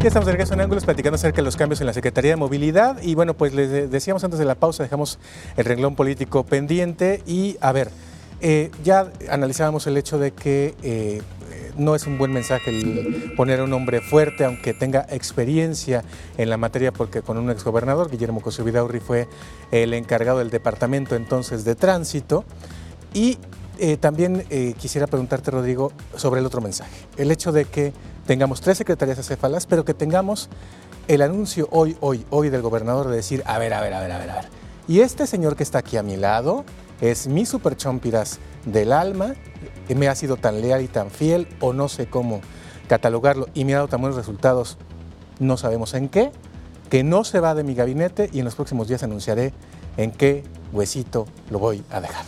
Ya estamos de regreso en Ángulos platicando acerca de los cambios en la Secretaría de Movilidad y bueno, pues les decíamos antes de la pausa, dejamos el renglón político pendiente y a ver, ya analizábamos el hecho de que no es un buen mensaje el poner a un hombre fuerte, aunque tenga experiencia en la materia, porque con un exgobernador, Guillermo Cosío Vidaurri, fue el encargado del departamento entonces de tránsito. Y también quisiera preguntarte, Rodrigo, sobre el otro mensaje, el hecho de que tengamos 3 secretarías acéfalas, pero que tengamos el anuncio hoy del gobernador de decir, a ver. Y este señor que está aquí a mi lado es mi super chompiras del alma, que me ha sido tan leal y tan fiel, o no sé cómo catalogarlo, y me ha dado tan buenos resultados, no sabemos en qué, que no se va de mi gabinete y en los próximos días anunciaré en qué huesito lo voy a dejar.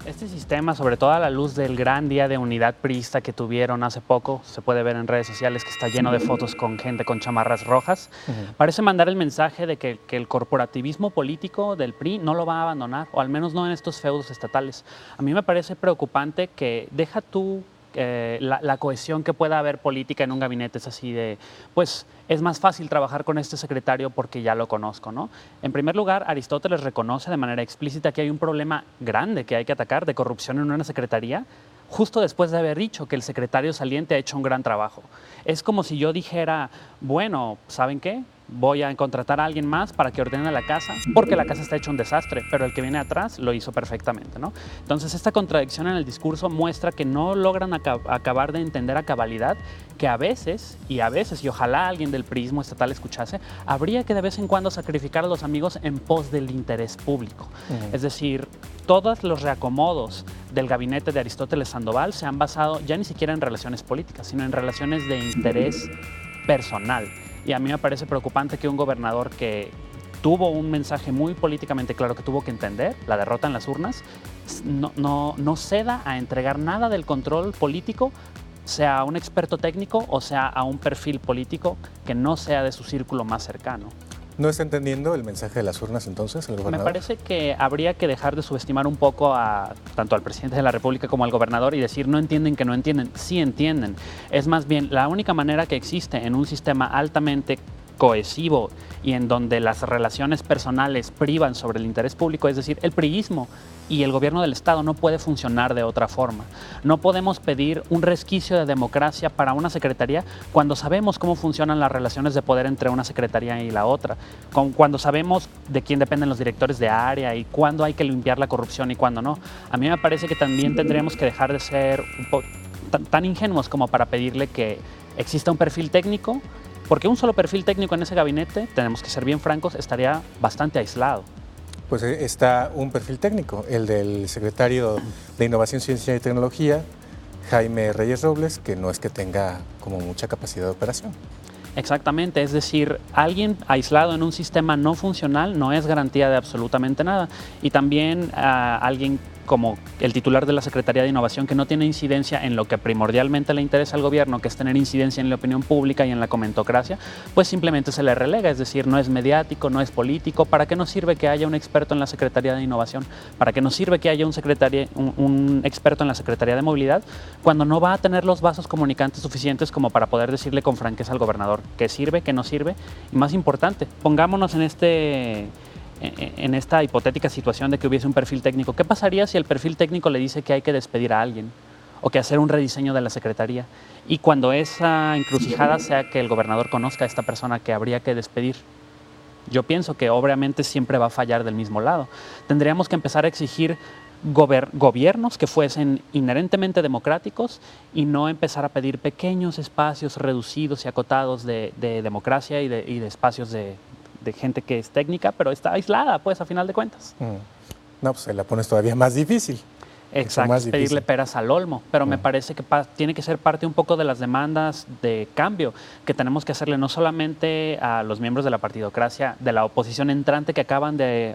Este sistema, sobre todo a la luz del gran día de unidad priista que tuvieron hace poco, se puede ver en redes sociales que está lleno de fotos con gente con chamarras rojas, parece mandar el mensaje de que el corporativismo político del PRI no lo va a abandonar, o al menos no en estos feudos estatales. A mí me parece preocupante que deja tú la cohesión que pueda haber política en un gabinete. Es así de, pues es más fácil trabajar con este secretario porque ya lo conozco, ¿no? En primer lugar, Aristóteles reconoce de manera explícita que hay un problema grande que hay que atacar de corrupción en una secretaría, justo después de haber dicho que el secretario saliente ha hecho un gran trabajo. Es como si yo dijera, bueno, ¿saben qué? Voy a contratar a alguien más para que ordene la casa, porque la casa está hecha un desastre, pero el que viene atrás lo hizo perfectamente, ¿no? Entonces, esta contradicción en el discurso muestra que no logran acabar de entender a cabalidad que a veces, y ojalá alguien del priismo estatal escuchase, habría que de vez en cuando sacrificar a los amigos en pos del interés público. Es decir, todos los reacomodos del gabinete de Aristóteles Sandoval se han basado ya ni siquiera en relaciones políticas, sino en relaciones de interés personal. Y a mí me parece preocupante que un gobernador que tuvo un mensaje muy políticamente claro que tuvo que entender, la derrota en las urnas, no ceda a entregar nada del control político, sea a un experto técnico o sea a un perfil político que no sea de su círculo más cercano. ¿No está entendiendo el mensaje de las urnas entonces el gobernador? Me parece que habría que dejar de subestimar un poco tanto al presidente de la República como al gobernador y decir no entienden que no entienden. Sí entienden. Es más bien la única manera que existe en un sistema altamente cohesivo y en donde las relaciones personales privan sobre el interés público, es decir, el priismo y el gobierno del Estado no puede funcionar de otra forma. No podemos pedir un resquicio de democracia para una secretaría cuando sabemos cómo funcionan las relaciones de poder entre una secretaría y la otra, cuando sabemos de quién dependen los directores de área y cuándo hay que limpiar la corrupción y cuándo no. A mí me parece que también tendríamos que dejar de ser tan ingenuos como para pedirle que exista un perfil técnico, porque un solo perfil técnico en ese gabinete, tenemos que ser bien francos, estaría bastante aislado. Pues está un perfil técnico, el del secretario de Innovación, Ciencia y Tecnología, Jaime Reyes Robles, que no es que tenga como mucha capacidad de operación. Exactamente, es decir, alguien aislado en un sistema no funcional no es garantía de absolutamente nada. Y también alguien como el titular de la Secretaría de Innovación que no tiene incidencia en lo que primordialmente le interesa al gobierno, que es tener incidencia en la opinión pública y en la comentocracia, pues simplemente se le relega, es decir, no es mediático, no es político. ¿Para qué nos sirve que haya un experto en la Secretaría de Innovación? ¿Para qué nos sirve que haya un experto en la Secretaría de Movilidad cuando no va a tener los vasos comunicantes suficientes como para poder decirle con franqueza al gobernador qué sirve, qué no sirve? Y más importante, pongámonos en esta hipotética situación de que hubiese un perfil técnico. ¿Qué pasaría si el perfil técnico le dice que hay que despedir a alguien o que hacer un rediseño de la secretaría? Y cuando esa encrucijada sea que el gobernador conozca a esta persona que habría que despedir, yo pienso que obviamente siempre va a fallar del mismo lado. Tendríamos que empezar a exigir gobiernos que fuesen inherentemente democráticos y no empezar a pedir pequeños espacios reducidos y acotados de democracia y de espacios de gente que es técnica, pero está aislada, pues, a final de cuentas. No, pues se la pones todavía más difícil. Exacto, es pedirle peras al olmo, pero me parece que tiene que ser parte un poco de las demandas de cambio que tenemos que hacerle no solamente a los miembros de la partidocracia, de la oposición entrante que van a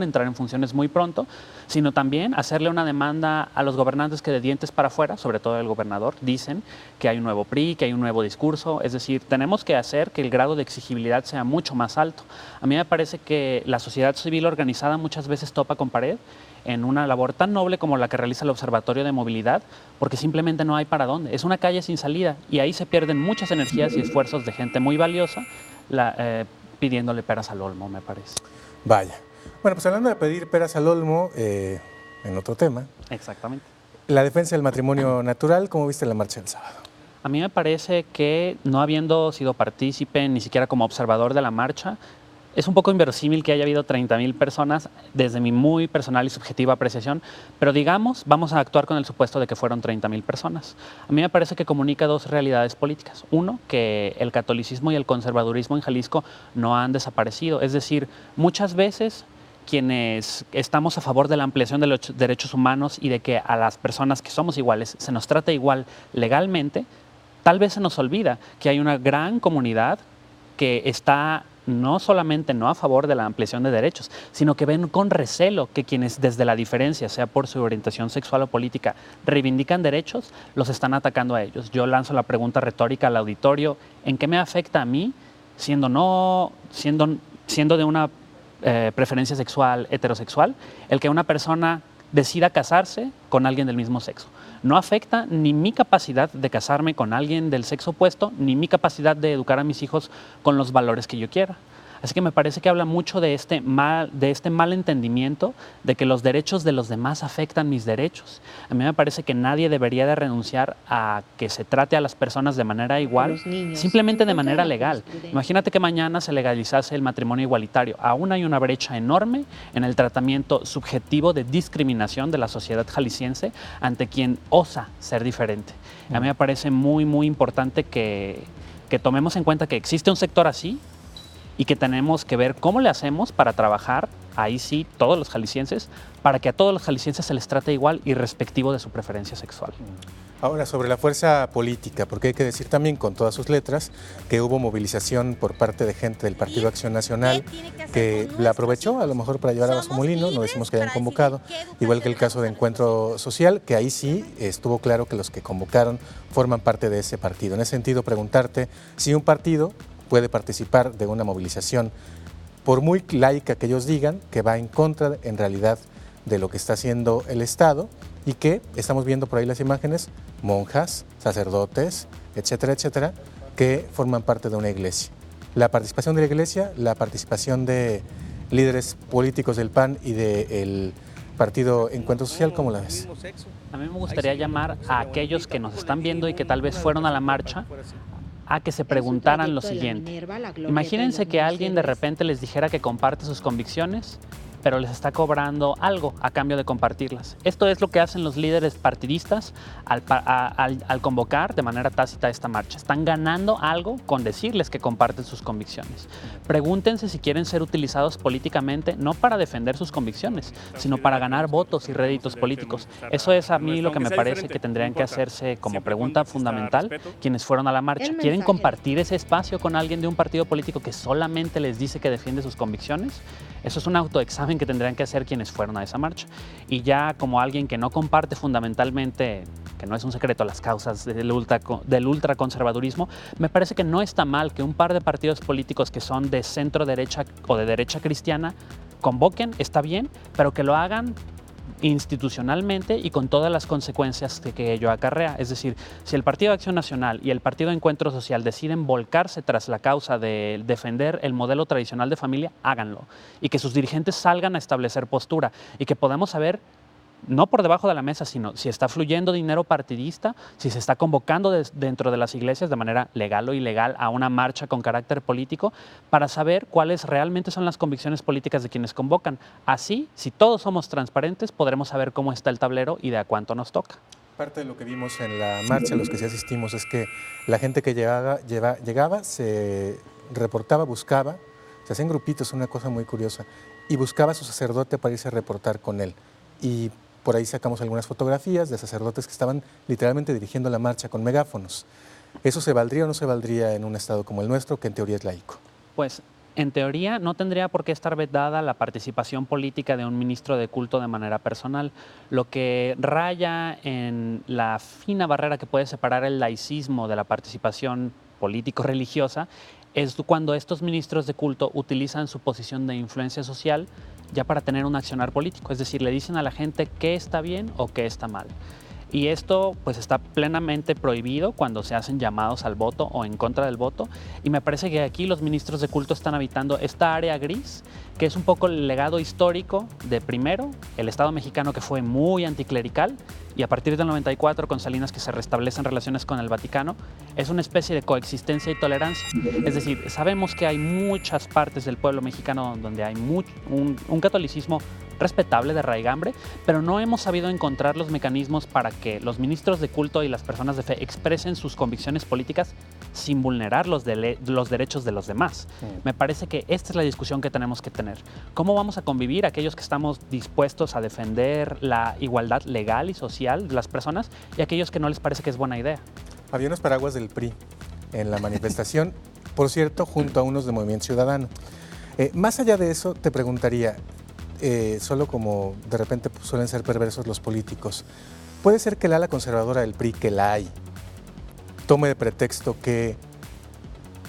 entrar en funciones muy pronto, sino también hacerle una demanda a los gobernantes que de dientes para afuera, sobre todo el gobernador, dicen que hay un nuevo PRI, que hay un nuevo discurso. Es decir, tenemos que hacer que el grado de exigibilidad sea mucho más alto. A mí me parece que la sociedad civil organizada muchas veces topa con pared en una labor tan noble como la que realiza el Observatorio de Movilidad, porque simplemente no hay para dónde. Es una calle sin salida y ahí se pierden muchas energías y esfuerzos de gente muy valiosa pidiéndole peras al olmo, me parece. Vaya. Bueno, pues hablando de pedir peras al olmo, en otro tema. Exactamente. La defensa del matrimonio natural, ¿cómo viste la marcha del sábado? A mí me parece que, no habiendo sido partícipe, ni siquiera como observador de la marcha, es un poco inverosímil que haya habido 30,000 personas desde mi muy personal y subjetiva apreciación, pero digamos, vamos a actuar con el supuesto de que fueron 30,000 personas. A mí me parece que comunica dos realidades políticas. Uno, que el catolicismo y el conservadurismo en Jalisco no han desaparecido. Es decir, muchas veces quienes estamos a favor de la ampliación de los derechos humanos y de que a las personas que somos iguales se nos trate igual legalmente, tal vez se nos olvida que hay una gran comunidad que está no solamente no a favor de la ampliación de derechos, sino que ven con recelo que quienes desde la diferencia, sea por su orientación sexual o política, reivindican derechos, los están atacando a ellos. Yo lanzo la pregunta retórica al auditorio: ¿en qué me afecta a mí, siendo de una preferencia sexual heterosexual, el que una persona decida casarse con alguien del mismo sexo? No afecta ni mi capacidad de casarme con alguien del sexo opuesto, ni mi capacidad de educar a mis hijos con los valores que yo quiera. Así que me parece que habla mucho de este mal entendimiento de que los derechos de los demás afectan mis derechos. A mí me parece que nadie debería de renunciar a que se trate a las personas de manera igual, simplemente de manera legal. Imagínate que mañana se legalizase el matrimonio igualitario. Aún hay una brecha enorme en el tratamiento subjetivo de discriminación de la sociedad jalisciense ante quien osa ser diferente. A mí me parece muy, muy importante que tomemos en cuenta que existe un sector así, y que tenemos que ver cómo le hacemos para trabajar, ahí sí, todos los jaliscienses, para que a todos los jaliscienses se les trate igual y respectivo de su preferencia sexual. Ahora, sobre la fuerza política, porque hay que decir también con todas sus letras que hubo movilización por parte de gente del Partido Acción Nacional que la aprovechó a lo mejor para llevar a su molino, no decimos que hayan convocado, igual que el caso de Encuentro Social, que ahí sí estuvo claro que los que convocaron forman parte de ese partido. En ese sentido, preguntarte si un partido puede participar de una movilización, por muy laica que ellos digan, que va en contra en realidad de lo que está haciendo el Estado, y que estamos viendo por ahí las imágenes, monjas, sacerdotes, etcétera, etcétera, que forman parte de una iglesia. La participación de la iglesia, la participación de líderes políticos del PAN y del Partido Encuentro Social, ¿cómo la ves? A mí me gustaría llamar a aquellos que nos están viendo y que tal vez fueron a la marcha a que se preguntaran lo siguiente. Imagínense que alguien de repente les dijera que comparte sus convicciones, pero les está cobrando algo a cambio de compartirlas. Esto es lo que hacen los líderes partidistas al convocar de manera tácita esta marcha. Están ganando algo con decirles que comparten sus convicciones. Pregúntense si quieren ser utilizados políticamente, no para defender sus convicciones, sino para ganar votos y réditos políticos. Eso es a mí lo que me parece que tendrían que hacerse como pregunta fundamental quienes fueron a la marcha. ¿Quieren compartir ese espacio con alguien de un partido político que solamente les dice que defiende sus convicciones? Eso es un autoexamen que tendrían que hacer quienes fueron a esa marcha. Y ya como alguien que no comparte fundamentalmente, que no es un secreto, las causas del ultraconservadurismo, me parece que no está mal que un par de partidos políticos que son de centro derecha o de derecha cristiana convoquen, está bien, pero que lo hagan institucionalmente y con todas las consecuencias que ello acarrea. Es decir, si el Partido de Acción Nacional y el Partido de Encuentro Social deciden volcarse tras la causa de defender el modelo tradicional de familia, háganlo. Y que sus dirigentes salgan a establecer postura y que podamos saber, no por debajo de la mesa, sino si está fluyendo dinero partidista, si se está convocando dentro de las iglesias de manera legal o ilegal a una marcha con carácter político, para saber cuáles realmente son las convicciones políticas de quienes convocan. Así, si todos somos transparentes, podremos saber cómo está el tablero y de a cuánto nos toca. Parte de lo que vimos en la marcha, los que sí asistimos, es que la gente que llegaba se reportaba, buscaba, se hacían grupitos, una cosa muy curiosa, y buscaba a su sacerdote para irse a reportar con él. Y por ahí sacamos algunas fotografías de sacerdotes que estaban literalmente dirigiendo la marcha con megáfonos. ¿Eso se valdría o no se valdría en un estado como el nuestro, que en teoría es laico? Pues en teoría no tendría por qué estar vedada la participación política de un ministro de culto de manera personal. Lo que raya en la fina barrera que puede separar el laicismo de la participación político-religiosa es cuando estos ministros de culto utilizan su posición de influencia social ya para tener un accionar político, es decir, le dicen a la gente qué está bien o qué está mal. Y esto pues está plenamente prohibido cuando se hacen llamados al voto o en contra del voto. Y me parece que aquí los ministros de culto están habitando esta área gris, que es un poco el legado histórico de primero, el Estado mexicano que fue muy anticlerical, y a partir del 94 con Salinas que se restablecen relaciones con el Vaticano, es una especie de coexistencia y tolerancia. Es decir, sabemos que hay muchas partes del pueblo mexicano donde hay un catolicismo respetable de raigambre, pero no hemos sabido encontrar los mecanismos para que los ministros de culto y las personas de fe expresen sus convicciones políticas sin vulnerar los derechos de los demás. Me parece que esta es la discusión que tenemos que tener. ¿Cómo vamos a convivir aquellos que estamos dispuestos a defender la igualdad legal y social de las personas y aquellos que no les parece que es buena idea? Había unos paraguas del PRI en la manifestación, por cierto, junto a unos de Movimiento Ciudadano. Más allá de eso, te preguntaría, solo como de repente suelen ser perversos los políticos, ¿puede ser que el ala conservadora del PRI, que la hay, tome de pretexto que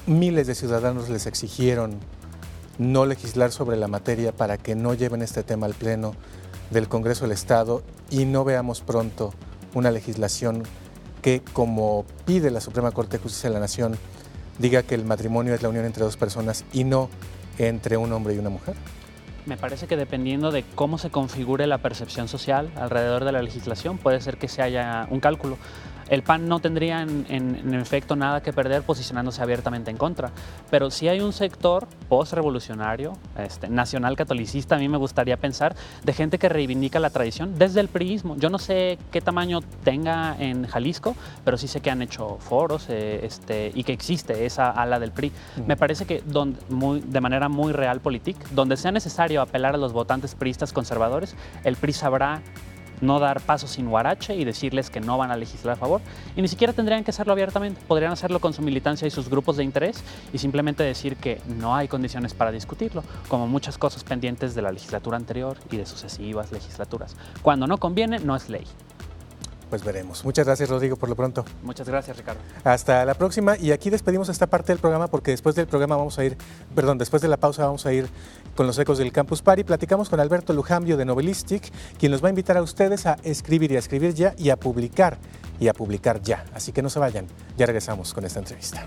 miles de ciudadanos les exigieron no legislar sobre la materia para que no lleven este tema al Pleno del Congreso del Estado y no veamos pronto una legislación que, como pide la Suprema Corte de Justicia de la Nación, diga que el matrimonio es la unión entre dos personas y no entre un hombre y una mujer? Me parece que dependiendo de cómo se configure la percepción social alrededor de la legislación, puede ser que se haya un cálculo. El PAN no tendría en efecto nada que perder posicionándose abiertamente en contra, pero sí hay un sector post-revolucionario, nacional catolicista, a mí me gustaría pensar, de gente que reivindica la tradición desde el priismo. Yo no sé qué tamaño tenga en Jalisco, pero sí sé que han hecho foros y que existe esa ala del PRI. Me parece que de manera muy realpolitik, donde sea necesario apelar a los votantes priistas conservadores, el PRI sabrá no dar pasos sin huarache y decirles que no van a legislar a favor. Y ni siquiera tendrían que hacerlo abiertamente, podrían hacerlo con su militancia y sus grupos de interés y simplemente decir que no hay condiciones para discutirlo, como muchas cosas pendientes de la legislatura anterior y de sucesivas legislaturas. Cuando no conviene, no es ley. Pues veremos. Muchas gracias, Rodrigo, por lo pronto. Muchas gracias, Ricardo. Hasta la próxima. Y aquí despedimos esta parte del programa porque después del programa después de la pausa vamos a ir con los ecos del Campus Party. Platicamos con Alberto Lujambio de Novelistic, quien los va a invitar a ustedes a escribir y a escribir ya y a publicar ya. Así que no se vayan. Ya regresamos con esta entrevista.